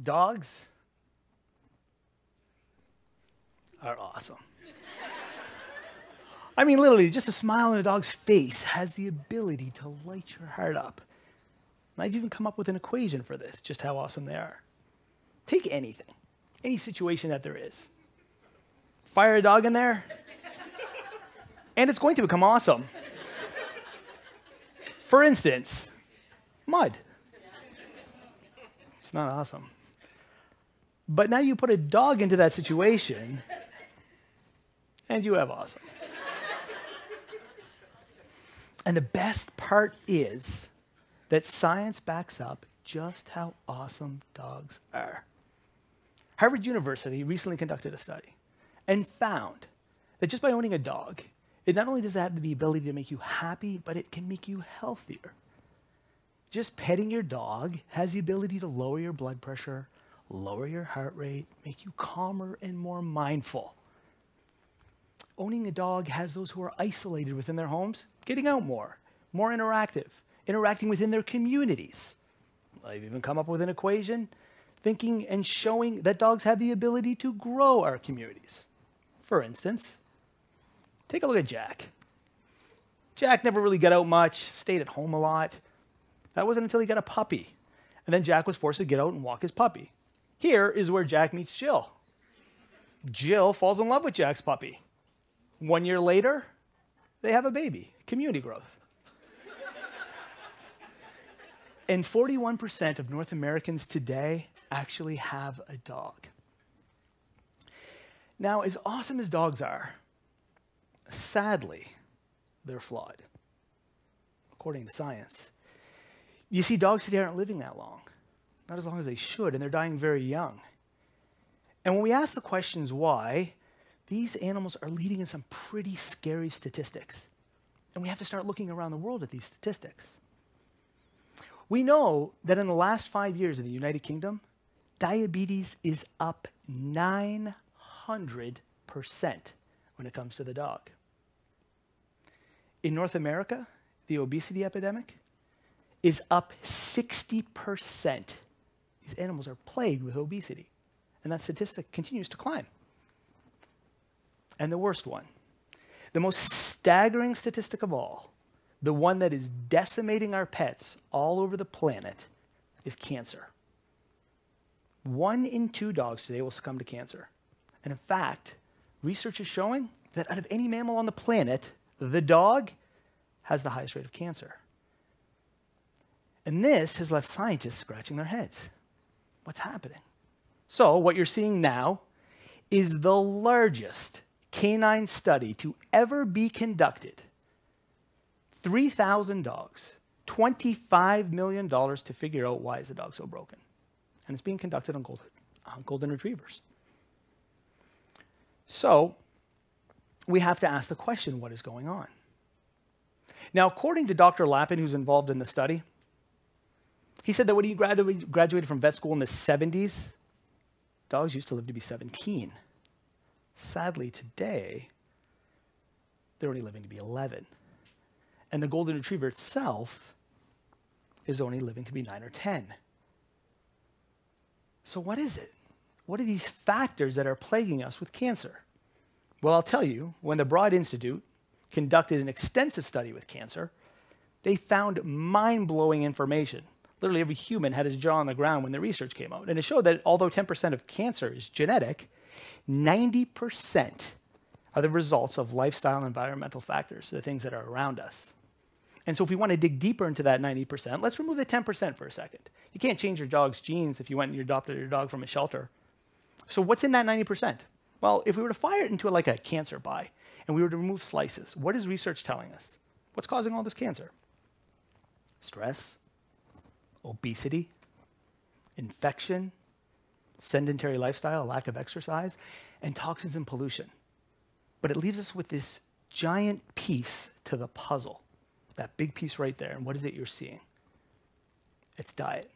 Dogs are awesome. I mean, literally, just a smile on a dog's face has the ability to light your heart up. And I've even come up with an equation for this, just how awesome they are. Take anything, any situation that there is. Fire a dog in there, and it's going to become awesome. For instance, mud. It's not awesome. But now you put a dog into that situation, and you have awesome. And the best part is that science backs up just how awesome dogs are. Harvard University recently conducted a study and found that just by owning a dog, it not only does it have the ability to make you happy, but it can make you healthier. Just petting your dog has the ability to lower your blood pressure, lower your heart rate, make you calmer and more mindful. Owning a dog has those who are isolated within their homes getting out more interactive, interacting within their communities. I've even come up with an equation thinking and showing that dogs have the ability to grow our communities. For instance, take a look at Jack. Jack never really got out much, stayed at home a lot. That wasn't until he got a puppy. And then Jack was forced to get out and walk his puppy. Here is where Jack meets Jill. Jill falls in love with Jack's puppy. 1 year later, they have a baby, community growth. And 41% of North Americans today actually have a dog. Now, as awesome as dogs are, sadly, they're flawed, according to science. You see, dogs today aren't living that long, not as long as they should, and they're dying very young. And when we ask the questions why, these animals are leading in some pretty scary statistics. And we have to start looking around the world at these statistics. We know that in the last 5 years in the United Kingdom, diabetes is up 900% when it comes to the dog. In North America, the obesity epidemic is up 60%. These animals are plagued with obesity, and that statistic continues to climb. And the worst one, the most staggering statistic of all, the one that is decimating our pets all over the planet, is cancer. 1 in 2 dogs today will succumb to cancer. And in fact, research is showing that out of any mammal on the planet, the dog has the highest rate of cancer. And this has left scientists scratching their heads. What's happening? So what you're seeing now is the largest canine study to ever be conducted. 3,000 dogs, $25 million to figure out why is the dog so broken. And it's being conducted on golden retrievers. So we have to ask the question, what is going on? Now, according to Dr. Lappin, who's involved in the study, he said that when he graduated from vet school in the 70s, dogs used to live to be 17. Sadly, today, they're only living to be 11. And the golden retriever itself is only living to be 9 or 10. So what is it? What are these factors that are plaguing us with cancer? Well, I'll tell you, when the Broad Institute conducted an extensive study with cancer, they found mind-blowing information. Literally every human had his jaw on the ground when the research came out. And it showed that although 10% of cancer is genetic, 90% are the results of lifestyle and environmental factors, the things that are around us. And so if we want to dig deeper into that 90%, let's remove the 10% for a second. You can't change your dog's genes if you went and you adopted your dog from a shelter. So what's in that 90%? Well, if we were to fire it into like a cancer pie and we were to remove slices, what is research telling us? What's causing all this cancer? Stress, obesity, infection, sedentary lifestyle, lack of exercise, and toxins and pollution. But it leaves us with this giant piece to the puzzle, that big piece right there. And what is it you're seeing? It's diet.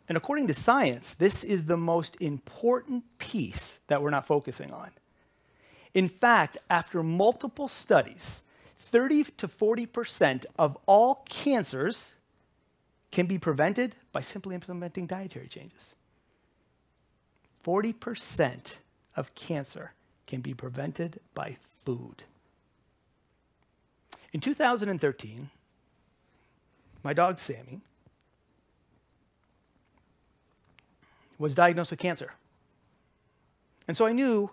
And according to science, this is the most important piece that we're not focusing on. In fact, after multiple studies, 30 to 40% of all cancers can be prevented by simply implementing dietary changes. 40% of cancer can be prevented by food. In 2013, my dog Sammy was diagnosed with cancer. And so I knew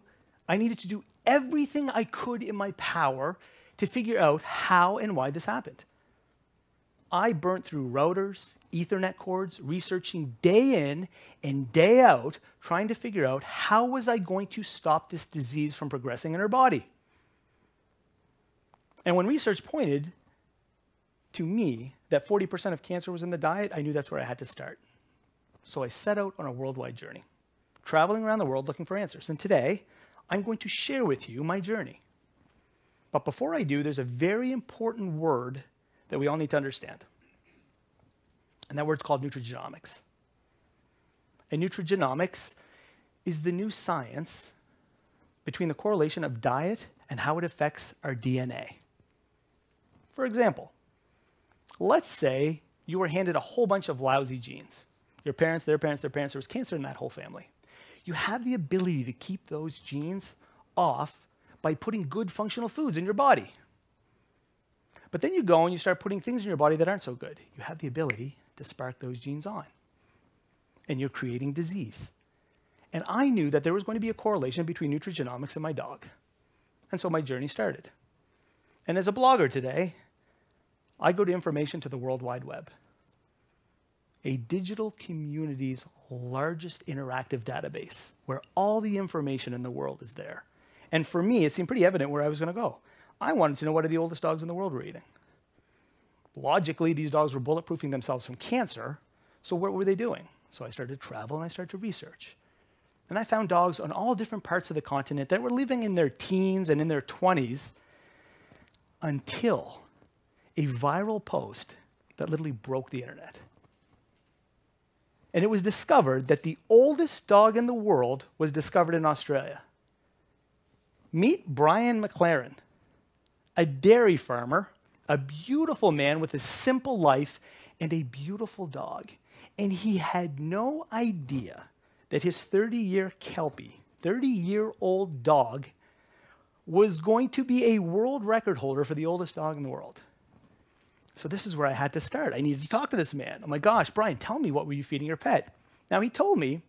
I needed to do everything I could in my power to figure out how and why this happened. I burnt through routers, Ethernet cords, researching day in and day out, trying to figure out how was I going to stop this disease from progressing in her body. And when research pointed to me that 40% of cancer was in the diet, I knew that's where I had to start. So I set out on a worldwide journey, traveling around the world looking for answers. And today, I'm going to share with you my journey. But before I do, there's a very important word that we all need to understand. And that word's called nutrigenomics. And nutrigenomics is the new science between the correlation of diet and how it affects our DNA. For example, let's say you were handed a whole bunch of lousy genes. Your parents, their parents, their parents, there was cancer in that whole family. You have the ability to keep those genes off by putting good functional foods in your body. But then you go and you start putting things in your body that aren't so good. You have the ability to spark those genes on. And you're creating disease. And I knew that there was going to be a correlation between nutrigenomics and my dog. And so my journey started. And as a blogger today, I go to information to the World Wide Web, a digital community's largest interactive database where all the information in the world is there. And for me, it seemed pretty evident where I was going to go. I wanted to know what are the oldest dogs in the world were eating. Logically, these dogs were bulletproofing themselves from cancer, so what were they doing? So I started to travel and I started to research. And I found dogs on all different parts of the continent that were living in their teens and in their 20s until a viral post that literally broke the internet. And it was discovered that the oldest dog in the world was discovered in Australia. Meet Brian McLaren, a dairy farmer, a beautiful man with a simple life and a beautiful dog. And he had no idea that his 30-year Kelpie, 30-year-old dog, was going to be a world record holder for the oldest dog in the world. So this is where I had to start. I needed to talk to this man. Oh my gosh, Brian, tell me, what were you feeding your pet? Now, he told me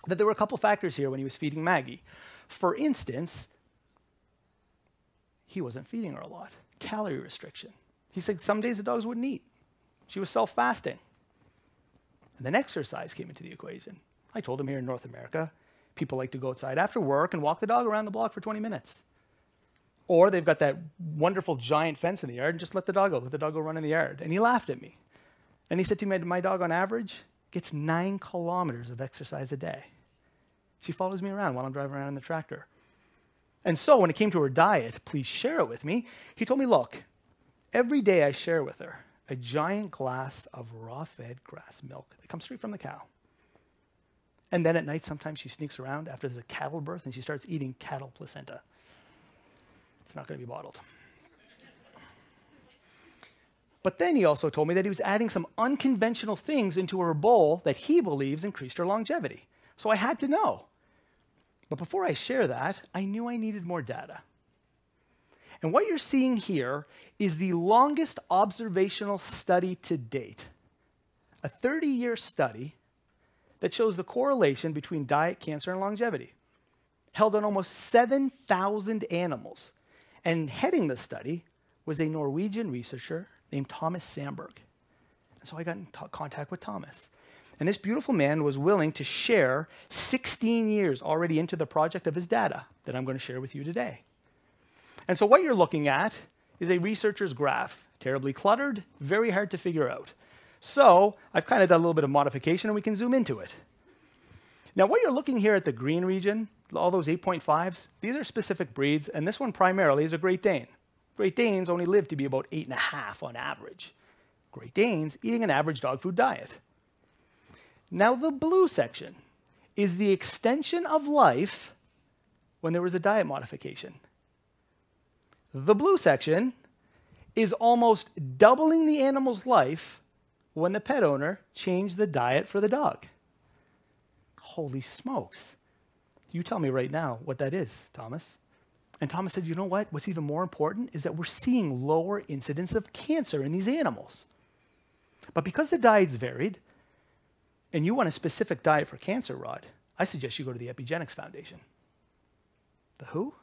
that there were a couple factors here when he was feeding Maggie. For instance, he wasn't feeding her a lot. Calorie restriction. He said some days the dogs wouldn't eat. She was self-fasting. And then exercise came into the equation. I told him here in North America, people like to go outside after work and walk the dog around the block for 20 minutes. Or they've got that wonderful giant fence in the yard and just let the dog go run in the yard. And he laughed at me. And he said to me, my dog on average gets 9 kilometers of exercise a day. She follows me around while I'm driving around in the tractor. And so when it came to her diet, please share it with me, he told me, look, every day I share with her a giant glass of raw-fed grass milk that comes straight from the cow. And then at night, sometimes she sneaks around after there's a cattle birth and she starts eating cattle placenta. It's not going to be bottled. But then he also told me that he was adding some unconventional things into her bowl that he believes increased her longevity. So I had to know. But before I share that, I knew I needed more data. And what you're seeing here is the longest observational study to date. A 30-year study that shows the correlation between diet, cancer, and longevity, held on almost 7,000 animals. And heading the study was a Norwegian researcher named Thomas Sandberg. And so I got in contact with Thomas. And this beautiful man was willing to share 16 years already into the project of his data that I'm going to share with you today. And so what you're looking at is a researcher's graph, terribly cluttered, very hard to figure out. So I've kind of done a little bit of modification and we can zoom into it. Now what you're looking here at the green region, all those 8.5s, these are specific breeds, and this one primarily is a Great Dane. Great Danes only live to be about 8.5 on average. Great Danes eating an average dog food diet. Now the blue section is the extension of life when there was a diet modification. The blue section is almost doubling the animal's life when the pet owner changed the diet for the dog. Holy smokes. You tell me right now what that is, Thomas. And Thomas said, you know what? What's even more important is that we're seeing lower incidence of cancer in these animals. But because the diet's varied, and you want a specific diet for cancer, Rod, I suggest you go to the Epigenetics Foundation. The who?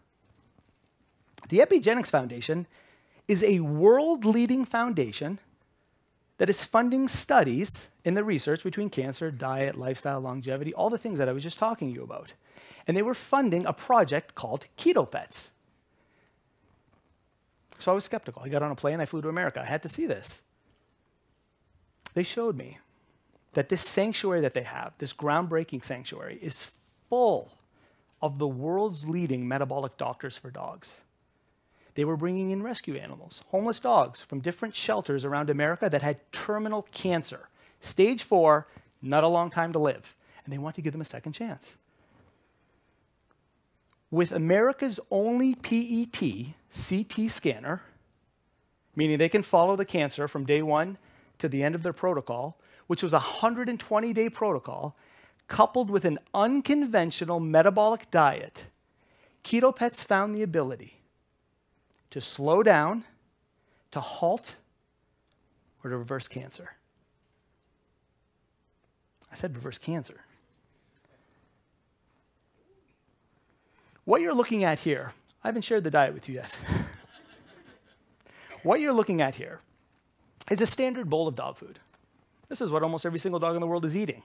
The Epigenetics Foundation is a world-leading foundation that is funding studies in the research between cancer, diet, lifestyle, longevity, all the things that I was just talking to you about. And they were funding a project called Keto Pets. So I was skeptical. I got on a plane, I flew to America. I had to see this. They showed me that this sanctuary that they have, this groundbreaking sanctuary, is full of the world's leading metabolic doctors for dogs. They were bringing in rescue animals, homeless dogs from different shelters around America that had terminal cancer. Stage 4, not a long time to live. And they want to give them a second chance. With America's only PET CT scanner, meaning they can follow the cancer from day 1 to the end of their protocol, which was a 120-day protocol, coupled with an unconventional metabolic diet, Keto Pets found the ability to slow down, to halt, or to reverse cancer. I said reverse cancer. What you're looking at here, I haven't shared the diet with you yet. What you're looking at here is a standard bowl of dog food. This is what almost every single dog in the world is eating.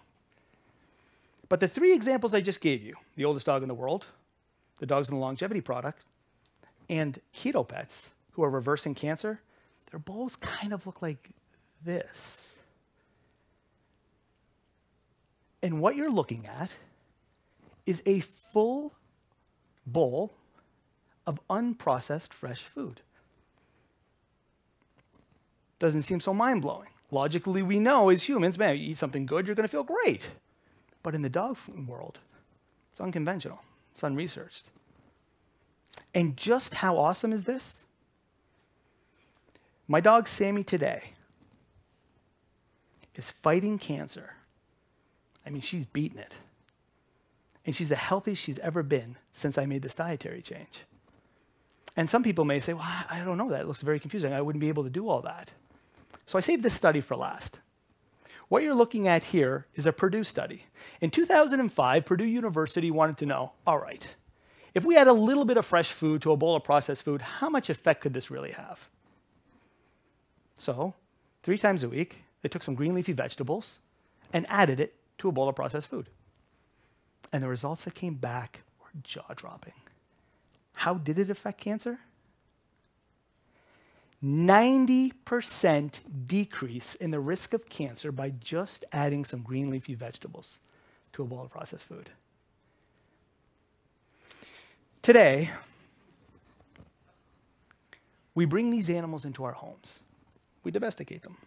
But the 3 examples I just gave you, the oldest dog in the world, the dogs in the longevity product, and Keto Pets, who are reversing cancer, their bowls kind of look like this. And what you're looking at is a full bowl of unprocessed fresh food. Doesn't seem so mind-blowing. Logically, we know as humans, man, you eat something good, you're going to feel great. But in the dog food world, it's unconventional. It's unresearched. And just how awesome is this? My dog Sammy today is fighting cancer. I mean, she's beating it. And she's the healthiest she's ever been since I made this dietary change. And some people may say, well, I don't know that. It looks very confusing. I wouldn't be able to do all that. So I saved this study for last. What you're looking at here is a Purdue study. In 2005, Purdue University wanted to know, all right, if we add a little bit of fresh food to a bowl of processed food, how much effect could this really have? So 3 times a week, they took some green leafy vegetables and added it to a bowl of processed food. And the results that came back were jaw-dropping. How did it affect cancer? 90% decrease in the risk of cancer by just adding some green leafy vegetables to a bowl of processed food. Today, we bring these animals into our homes. We domesticate them.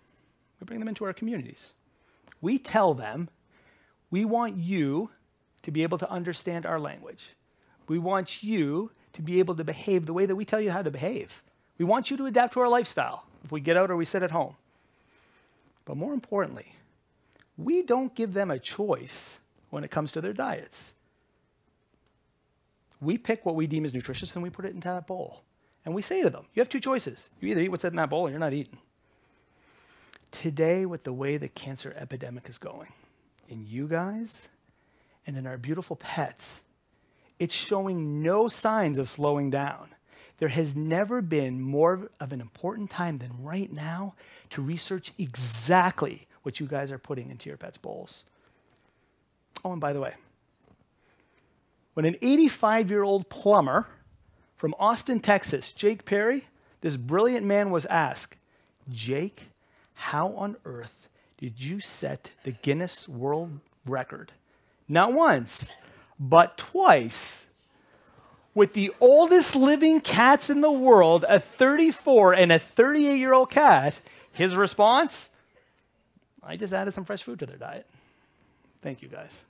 We bring them into our communities. We tell them, we want you to be able to understand our language. We want you to be able to behave the way that we tell you how to behave. We want you to adapt to our lifestyle if we get out or we sit at home. But more importantly, we don't give them a choice when it comes to their diets. We pick what we deem as nutritious and we put it into that bowl. And we say to them, you have 2 choices. You either eat what's in that bowl or you're not eating. Today, with the way the cancer epidemic is going, in you guys and in our beautiful pets, it's showing no signs of slowing down. There has never been more of an important time than right now to research exactly what you guys are putting into your pets' bowls. Oh, and by the way, when an 85-year-old plumber from Austin, Texas, Jake Perry, this brilliant man was asked, Jake, how on earth did you set the Guinness World Record? Not once, but twice. With the oldest living cats in the world, a 34 and a 38-year-old cat, his response, I just added some fresh food to their diet. Thank you, guys.